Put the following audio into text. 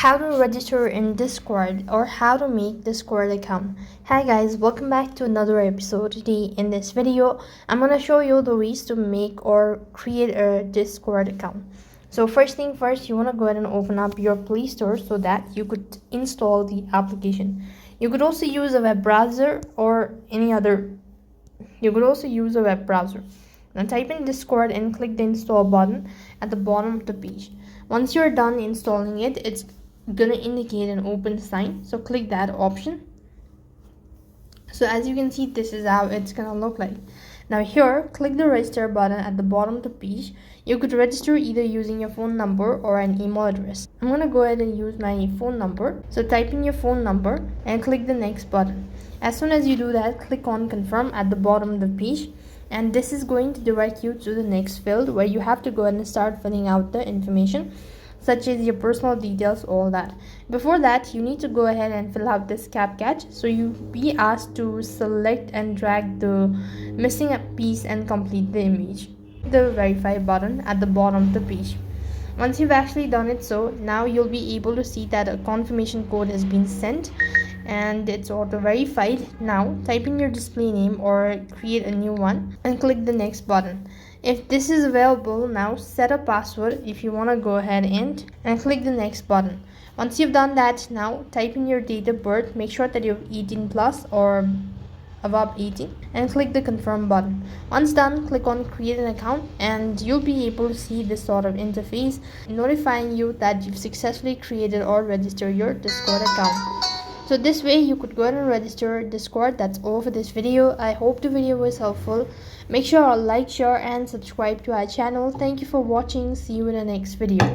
how to register in Discord or how to make Discord account. Hi guys, welcome back to another episode. Today in this video I'm gonna show you the ways to make or create a Discord account. So first thing first, you want to go ahead and open up your Play Store so that you could install the application. You could also use a web browser or any other. You could also use a web browser. Now type in Discord and click the install button at the bottom of the page. Once you're done installing it, it's gonna indicate an open sign, so click that option. So as you can see, this is how it's gonna look like. Now here, click the register button at the bottom of the page. You could register either using your phone number or an email address. I'm gonna go ahead and use my phone number. So type in your phone number and click the next button. As soon as you do that, click on confirm at the bottom of the page. And this is going to direct you to the next field where you have to go ahead and start filling out the information, such as your personal details, all that. Before that, you need to go ahead and fill out this CAPTCHA. So you be asked to select and drag the missing piece and complete the image. The verify button at the bottom of the page. Once you've actually done it, so now you'll be able to see that a confirmation code has been sent and it's auto verified. Now type in your display name or create a new one and click the next button. If this is available, now set a password if you want to go ahead and click the next button. Once you've done that, now type in your date of birth, make sure that you're 18 plus or above 18 and click the confirm button. Once done, click on create an account and you'll be able to see this sort of interface notifying you that you've successfully created or registered your Discord account. So this way you could go ahead and register Discord. That's all for this video. I hope the video was helpful. Make sure to like, share and subscribe to our channel. Thank you for watching. See you in the next video.